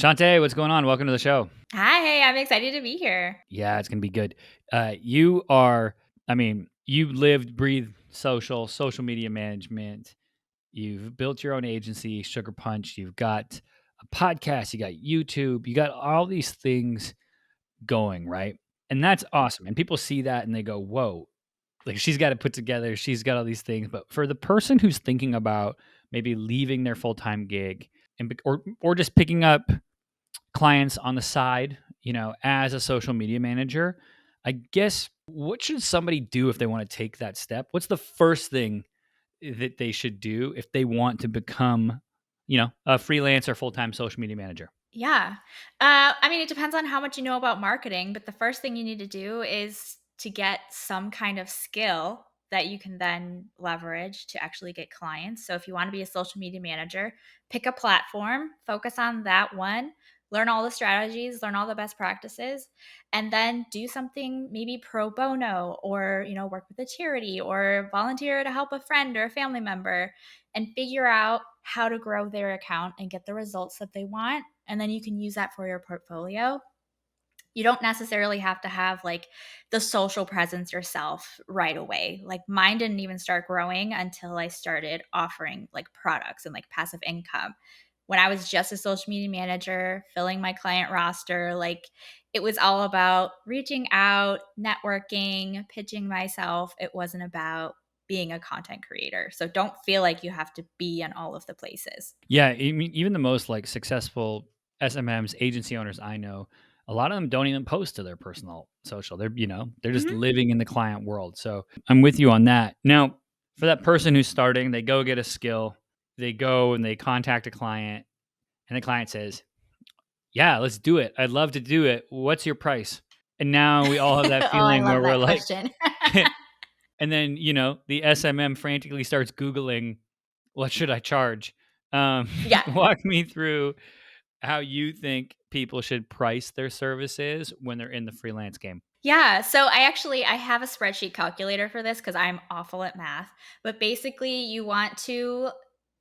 Shanté, what's going on? Welcome to the show. Hi, I'm excited to be here. Yeah, it's going to be good. You are, you lived, breathed social media management. You've built your own agency, Sugarpunch. You've got a podcast, you got YouTube, you got all these things going, right? And that's awesome. And people see that and they go, whoa, like she's got it put together. She's got all these things. But for the person who's thinking about maybe leaving their full-time gig or just picking up clients on the side, as a social media manager, I guess what should somebody do if they want to take that step? What's the first thing that they should do if they want to become, a freelance or full-time social media manager? Yeah. It depends on how much you know about marketing, but the first thing you need to do is to get some kind of skill that you can then leverage to actually get clients. So if you want to be a social media manager, pick a platform, focus on that one, learn all the strategies, learn all the best practices, and then do something maybe pro bono or, work with a charity or volunteer to help a friend or a family member and figure out how to grow their account and get the results that they want. And then you can use that for your portfolio. You don't necessarily have to have like the social presence yourself right away. Like mine didn't even start growing until I started offering like products and like passive income. When I was just a social media manager, filling my client roster, like it was all about reaching out, networking, pitching myself. It wasn't about being a content creator. So don't feel like you have to be in all of the places. Yeah, I mean, even the most like successful SMMs, agency owners I know, a lot of them don't even post to their personal social. They're just Mhm. living in the client world. So I'm with you on that. Now, for that person who's starting, they go get a skill, they go and they contact a client, and the client says, "Yeah, let's do it. I'd love to do it. What's your price?" And now we all have that Oh, I feeling love where we're that like, question. and then the SMM frantically starts Googling, what should I charge? Yeah. Walk me through how you think people should price their services when they're in the freelance game. Yeah, so I have a spreadsheet calculator for this because I'm awful at math. But basically, you want to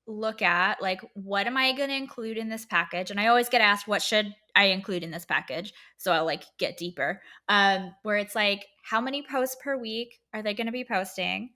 look at like what am I going to include in this package? And I always get asked what should I include in this package? So I'll like get deeper. Where it's like how many posts per week are they going to be posting?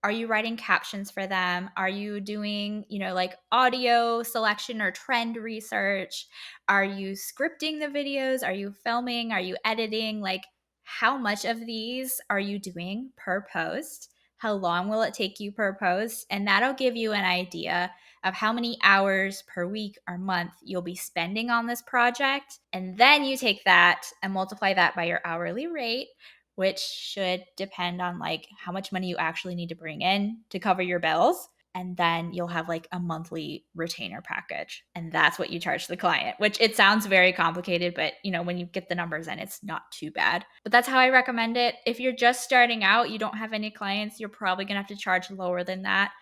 Are you writing captions for them? Are you doing, like audio selection or trend research? Are you scripting the videos? Are you filming? Are you editing? Like how much of these are you doing per post? How long will it take you per post? And that'll give you an idea of how many hours per week or month you'll be spending on this project. And then you take that and multiply that by your hourly rate, which should depend on like how much money you actually need to bring in to cover your bills. And then you'll have like a monthly retainer package. And that's what you charge the client, which it sounds very complicated, but when you get the numbers in, it's not too bad. But that's how I recommend it. If you're just starting out, you don't have any clients, you're probably going to have to charge lower than that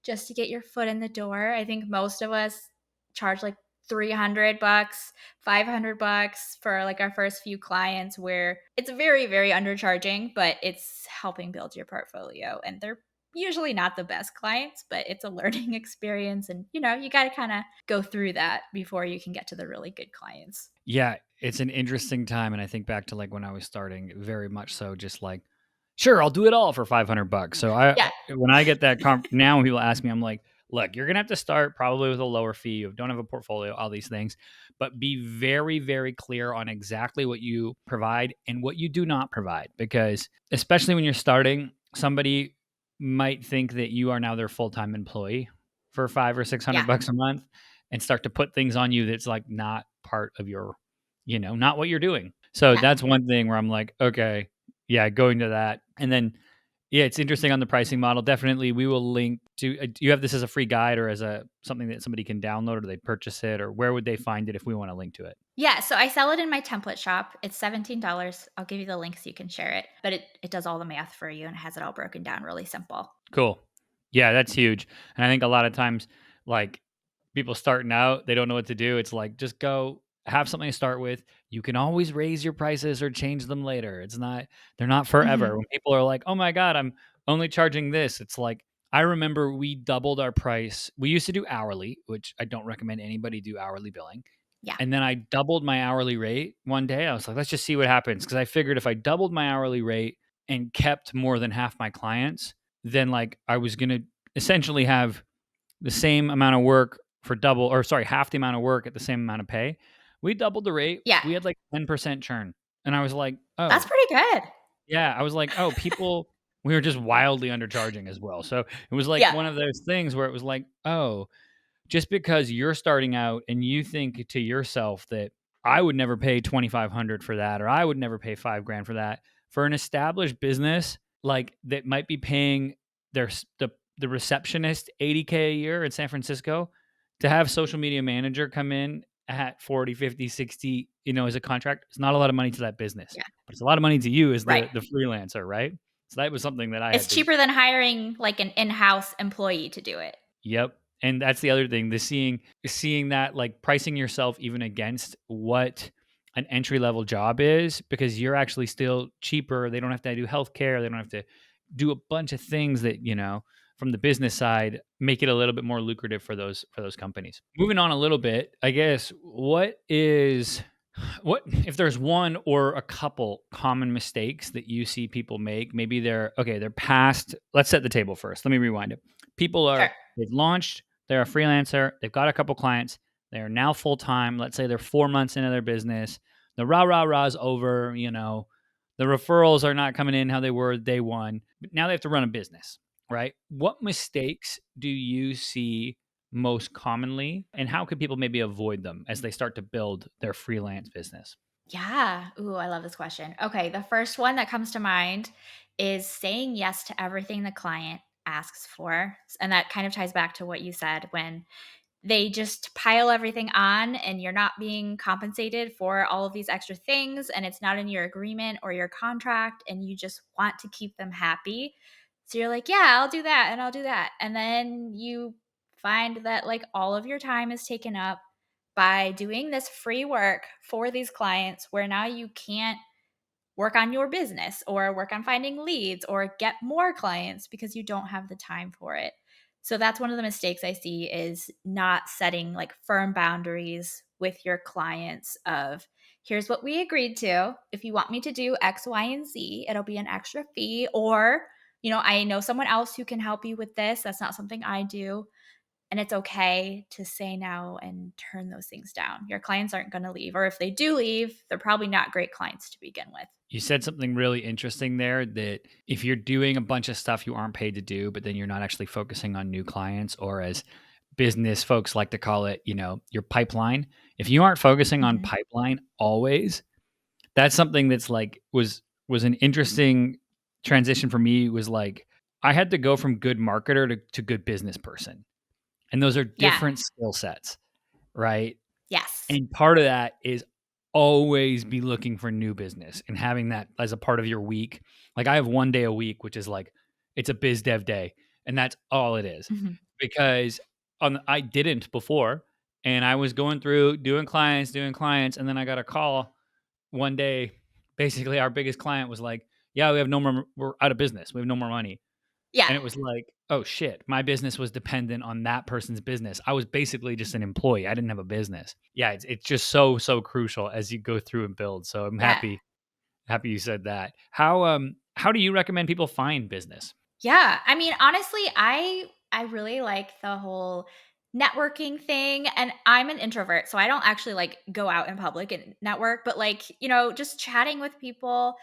just to get your foot in the door. I think most of us charge like $300, $500 for like our first few clients where it's very, very undercharging, but it's helping build your portfolio. And they're usually not the best clients, but it's a learning experience. And, you got to kind of go through that before you can get to the really good clients. Yeah, it's an interesting time. And I think back to like when I was starting, very much so just like, sure, I'll do it all for $500. So Yeah. when I get that now when people ask me, I'm like, look, you're gonna have to start probably with a lower fee. You don't have a portfolio, all these things, but be very, very clear on exactly what you provide and what you do not provide. Because especially when you're starting, somebody might think that you are now their full-time employee for 500 or 600 Yeah. bucks a month and start to put things on you that's like not part of your, not what you're doing. So Yeah. that's one thing where I'm like, okay, yeah, going to that. And then, yeah, it's interesting on the pricing model. Definitely, we will link to. Do you have this as a free guide or as a something that somebody can download, or they purchase it, or where would they find it if we want to link to it? Yeah, so I sell it in my template shop. It's $17. I'll give you the link so you can share it. But it does all the math for you and it has it all broken down really simple. Cool. Yeah, that's huge. And I think a lot of times, like people starting out, they don't know what to do. It's like just go have something to start with. You can always raise your prices or change them later. They're not forever. Mhm. When people are like, "Oh my god, I'm only charging this." It's like I remember we doubled our price. We used to do hourly, which I don't recommend anybody do hourly billing. Yeah. And then I doubled my hourly rate one day. I was like, let's just see what happens. Cause I figured if I doubled my hourly rate and kept more than half my clients, then like I was going to essentially have the same amount of work for double, or sorry, half the amount of work at the same amount of pay. We doubled the rate. Yeah. We had like 10% churn. And I was like, That's oh, pretty good. yeah. I was like, oh, people, we were just wildly undercharging as well. So it was like Yeah. one of those things where it was like, oh, just because you're starting out and you think to yourself that I would never pay 2,500 for that, or I would never pay 5 grand for that, for an established business like that might be paying their the receptionist 80K a year in San Francisco, to have social media manager come in at 40, 50, 60, as a contract, it's not a lot of money to that business, Yeah. but it's a lot of money to you as Right. the freelancer, right? So that was something that I It's had to. cheaper than hiring like an in-house employee to do it. Yep. And that's the other thing, the seeing that, like, pricing yourself even against what an entry level job is, because you're actually still cheaper. They don't have to do healthcare. They don't have to do a bunch of things that, from the business side, make it a little bit more lucrative for those companies. Moving on a little bit, I guess, what if there's one or a couple common mistakes that you see people make? Maybe they're past. Let's set the table first. Let me rewind it. Sure. They've launched, they're a freelancer, they've got a couple clients, they are now full time. Let's say they're 4 months into their business. The rah is over, the referrals are not coming in how they were day one, but now they have to run a business, right? What mistakes do you see most commonly, and how could people maybe avoid them as they start to build their freelance business? Yeah. Ooh, I love this question. Okay, the first one that comes to mind is saying yes to everything the client asks for. And that kind of ties back to what you said when they just pile everything on and you're not being compensated for all of these extra things and it's not in your agreement or your contract and you just want to keep them happy. So you're like, "Yeah, I'll do that and I'll do that." And then you find that like all of your time is taken up by doing this free work for these clients where now you can't work on your business or work on finding leads or get more clients because you don't have the time for it. So that's one of the mistakes I see is not setting like firm boundaries with your clients of here's what we agreed to. If you want me to do X, Y, and Z, it'll be an extra fee or I know someone else who can help you with this. That's not something I do. And it's okay to say no and turn those things down. Your clients aren't going to leave. Or if they do leave, they're probably not great clients to begin with. You said something really interesting there, that if you're doing a bunch of stuff you aren't paid to do, but then you're not actually focusing on new clients, or as business folks like to call it, your pipeline. If you aren't focusing on Mhm. pipeline always, that's something that's like was an interesting transition for me. Was like I had to go from good marketer to good business person. And those are Yeah. different skill sets, right? Yes. And part of that is always be looking for new business and having that as a part of your week. Like I have one day a week, which is like, it's a biz dev day. And that's all it is. Mhm. Because I didn't before. And I was going through doing clients. And then I got a call one day. Basically, our biggest client was like, yeah, we have no more, we're out of business. We have no more money. Yeah. And it was like, oh shit, my business was dependent on that person's business. I was basically just an employee. I didn't have a business. Yeah, it's just so crucial as you go through and build. So I'm Yeah. happy you said that. How do you recommend people find business? Yeah. I mean, honestly, I really like the whole networking thing and I'm an introvert, so I don't actually like go out in public and network, but like, just chatting with people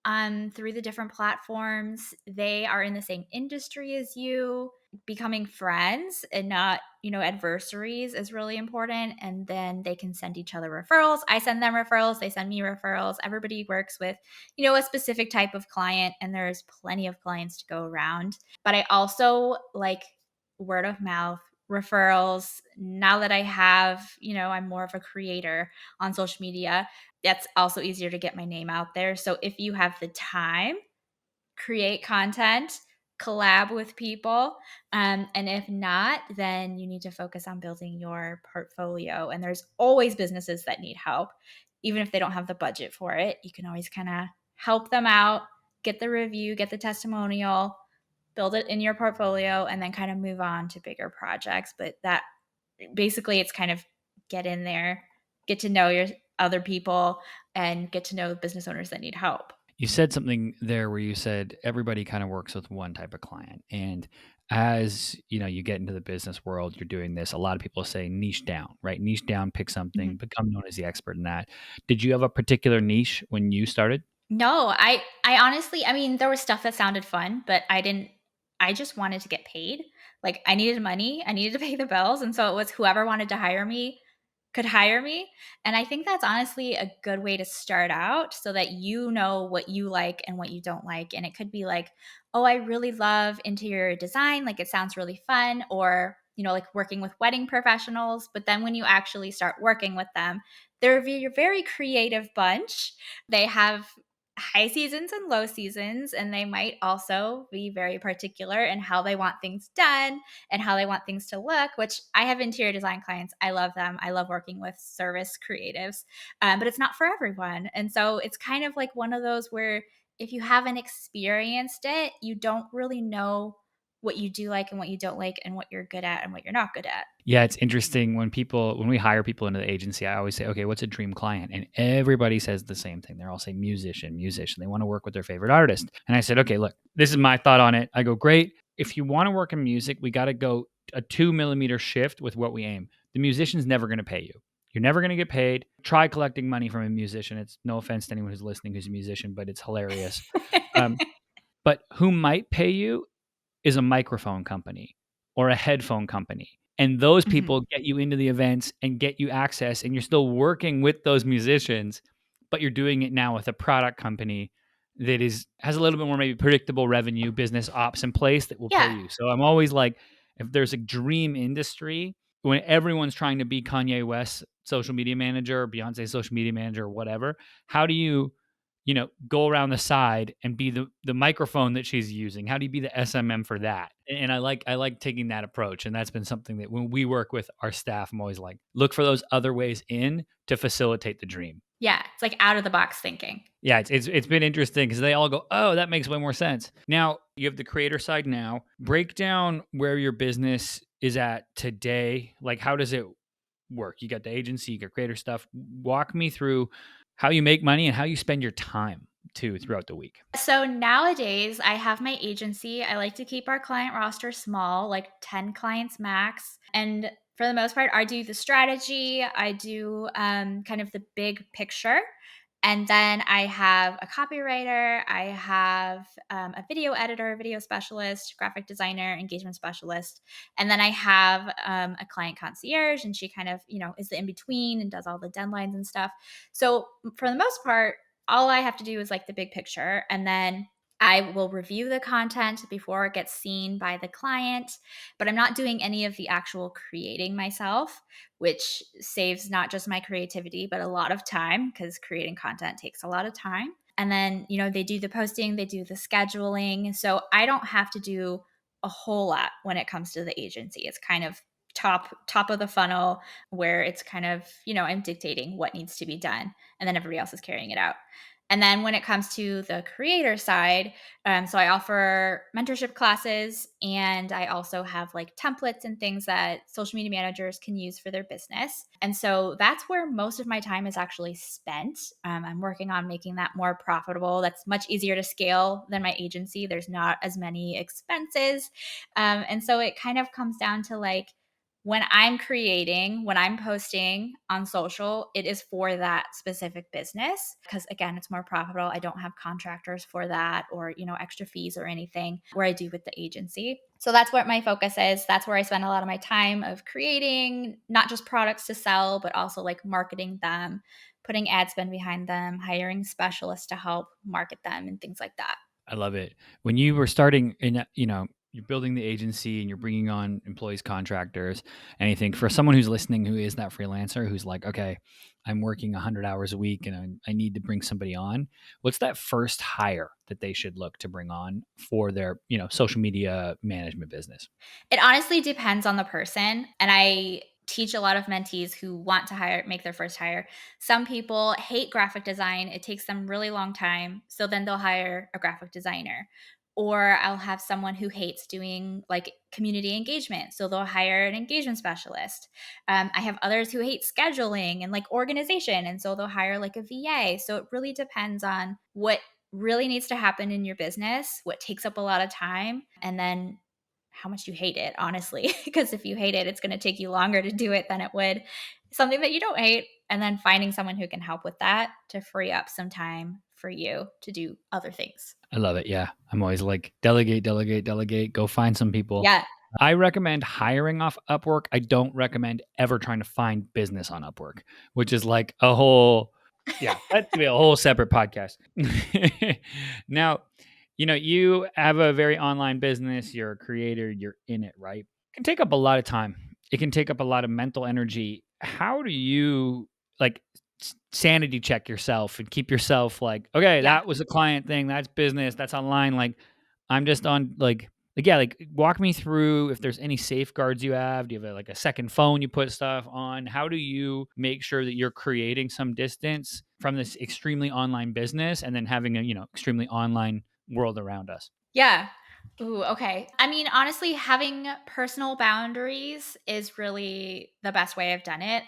through the different platforms. They are in the same industry as you. Becoming friends and not, adversaries is really important. And then they can send each other referrals. I send them referrals. They send me referrals. Everybody works with, a specific type of client, and there's plenty of clients to go around. But I also like word of mouth referrals. Now that I have, I'm more of a creator on social media, that's also easier to get my name out there. So if you have the time, create content, collab with people. And if not, then you need to focus on building your portfolio. And there's always businesses that need help. Even if they don't have the budget for it, you can always kind of help them out, get the review, get the testimonial, build it in your portfolio, and then kind of move on to bigger projects. But that basically it's kind of get in there, get to know your other people and get to know business owners that need help. You said something there where you said everybody kind of works with one type of client. And as you know, you get into the business world, you're doing this. A lot of people say niche down, right? Niche down, pick something, Mhm. become known as the expert in that. Did you have a particular niche when you started? No, I honestly, I mean, there was stuff that sounded fun, but I just wanted to get paid. Like, I needed money, I needed to pay the bills, and so it was whoever wanted to hire me could hire me, and I think that's honestly a good way to start out so that you know what you like and what you don't like, and it could be like, "Oh, I really love interior design, like, it sounds really fun," or, like, working with wedding professionals, but then when you actually start working with them, they're a very creative bunch. They have high seasons and low seasons, and they might also be very particular in how they want things done and how they want things to look, which I have interior design clients. I love them. I love working with service creatives, but it's not for everyone. And so it's kind of like one of those where if you haven't experienced it, you don't really know what you do like and what you don't like and what you're good at and what you're not good at. Yeah, it's interesting when we hire people into the agency, I always say, okay, what's a dream client? And everybody says the same thing. They're all saying musician, musician. They want to work with their favorite artist. And I said, okay, look, this is my thought on it. I go, great. If you want to work in music, we got to go a 2 millimeter shift with what we aim. The musician's never going to pay you. You're never going to get paid. Try collecting money from a musician. It's no offense to anyone who's listening who's a musician, but it's hilarious. Um, but who might pay you is a microphone company or a headphone company. And those Mhm. people get you into the events and get you access, and you're still working with those musicians, but you're doing it now with a product company that has a little bit more maybe predictable revenue, business ops in place that will pay Yeah. you. So I'm always like, if there's a dream industry when everyone's trying to be Kanye West's social media manager or Beyonce's social media manager or whatever, how do you go around the side and be the microphone that she's using? How do you be the SMM for that? And I like taking that approach, and that's been something that when we work with our staff, I'm always like, look for those other ways in to facilitate the dream. Yeah. It's like out of the box thinking. Yeah, it's been interesting because they all go, oh, that makes way more sense. Now you have the creator side. Now break down where your business is at today. Like, how does it work? You got the agency, you got creator stuff. Walk me through how you make money and how you spend your time too throughout the week. So nowadays, I have my agency. I like to keep our client roster small, like 10 clients max. And for the most part, I do the strategy, I do kind of the big picture. And then I have a copywriter, I have a video editor, video specialist, graphic designer, engagement specialist. And then I have a client concierge, and she kind of, is the in between and does all the deadlines and stuff. So for the most part, all I have to do is like the big picture, and then I will review the content before it gets seen by the client, but I'm not doing any of the actual creating myself, which saves not just my creativity, but a lot of time because creating content takes a lot of time. And then, they do the posting, they do the scheduling. So I don't have to do a whole lot when it comes to the agency. It's kind of top of the funnel where it's kind of, I'm dictating what needs to be done and then everybody else is carrying it out. And then when it comes to the creator side, so I offer mentorship classes, and I also have like templates and things that social media managers can use for their business. And so that's where most of my time is actually spent. I'm working on making that more profitable. That's much easier to scale than my agency. There's not as many expenses. And so it kind of comes down to like, when I'm creating, when I'm posting on social, it is for that specific business because again, it's more profitable. I don't have contractors for that or, extra fees or anything where I do with the agency. So that's what my focus is. That's where I spend a lot of my time of creating not just products to sell, but also like marketing them, putting ad spend behind them, hiring specialists to help market them and things like that. I love it. When you were starting in, you're building the agency and you're bringing on employees, contractors, anything for someone who's listening who is that freelancer who's like, okay, I'm working 100 hours a week and I need to bring somebody on. What's that first hire that they should look to bring on for their, social media management business? It honestly depends on the person, and I teach a lot of mentees who want to make their first hire. Some people hate graphic design. It takes them really long time, so then they'll hire a graphic designer. Or I'll have someone who hates doing like community engagement. So they'll hire an engagement specialist. I have others who hate scheduling and like organization. And so they'll hire like a VA. So it really depends on what really needs to happen in your business, what takes up a lot of time, and then how much you hate it, honestly. Because if you hate it, it's going to take you longer to do it than it would something that you don't hate. And then finding someone who can help with that to free up some time for you to do other things. I love it. Yeah. I'm always like, delegate, delegate, delegate. Go find some people. Yeah. I recommend hiring off Upwork. I don't recommend ever trying to find business on Upwork, which is like a whole, yeah, that's gonna be a whole separate podcast. Now, you have a very online business. You're a creator. You're in it, right? It can take up a lot of time. It can take up a lot of mental energy. How do you like sanity check yourself and keep yourself like, okay, Yeah. that was a client thing. That's business. That's online. Like, I'm just on yeah, like walk me through if there's any safeguards you have. Do you have like a second phone you put stuff on? How do you make sure that you're creating some distance from this extremely online business and then having a, extremely online world around us? Yeah. Ooh, okay. I mean, honestly, having personal boundaries is really the best way I've done it.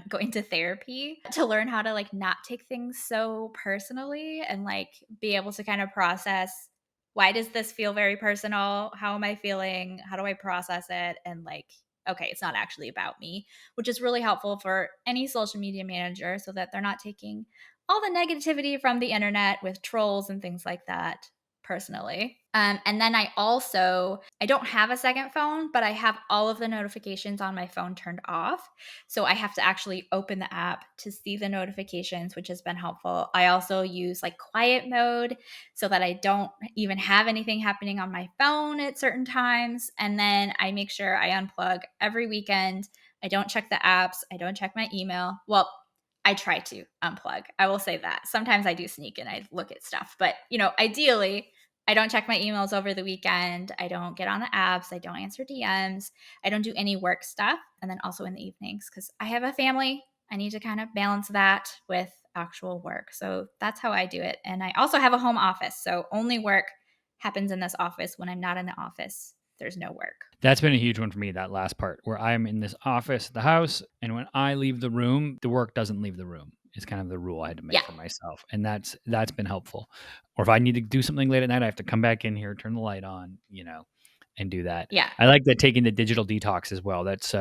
Going to therapy to learn how to like not take things so personally and like be able to kind of process, why does this feel very personal? How am I feeling? How do I process it? And like, okay, it's not actually about me, which is really helpful for any social media manager so that they're not taking all the negativity from the internet with trolls and things like that personally. And then I don't have a second phone, but I have all of the notifications on my phone turned off. So I have to actually open the app to see the notifications, which has been helpful. I also use like quiet mode so that I don't even have anything happening on my phone at certain times. And then I make sure I unplug every weekend. I don't check the apps. I don't check my email. Well, I try to unplug. I will say that. Sometimes I do sneak and I look at stuff, but ideally, I don't check my emails over the weekend. I don't get on the apps. I don't answer DMs. I don't do any work stuff. And then also in the evenings, because I have a family, I need to kind of balance that with actual work. So that's how I do it. And I also have a home office. So only work happens in this office. When I'm not in the office, there's no work. That's been a huge one for me, that last part where I'm in this office at the house. And when I leave the room, the work doesn't leave the room. It's kind of the rule I had to make Yeah. for myself. And that's been helpful. Or if I need to do something late at night, I have to come back in here, turn the light on, and do that. Yeah. I like that taking the digital detox as well. That's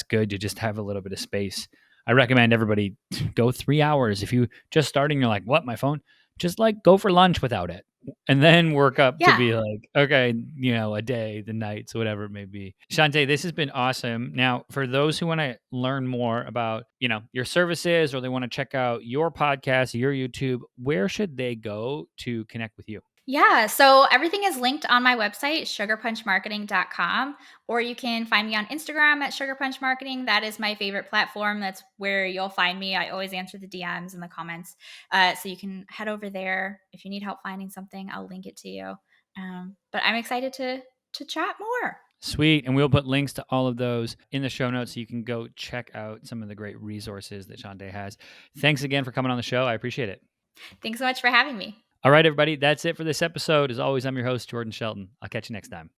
good to just have a little bit of space. I recommend everybody go 3 hours. If you just starting, you're like, what, my phone? Just like go for lunch without it and then work up to Yeah. be like, okay, a day, the nights, whatever it may be. Shanté, this has been awesome. Now, for those who want to learn more about, your services or they want to check out your podcast, your YouTube, where should they go to connect with you? Yeah, so everything is linked on my website, sugarpunchmarketing.com, or you can find me on Instagram at Sugarpunch Marketing. That is my favorite platform. That's where you'll find me. I always answer the DMs and the comments. So you can head over there. If you need help finding something, I'll link it to you. But I'm excited to chat more. Sweet. And we'll put links to all of those in the show notes so you can go check out some of the great resources that Shanté has. Thanks again for coming on the show. I appreciate it. Thanks so much for having me. All right, everybody. That's it for this episode. As always, I'm your host, Jordan Shelton. I'll catch you next time.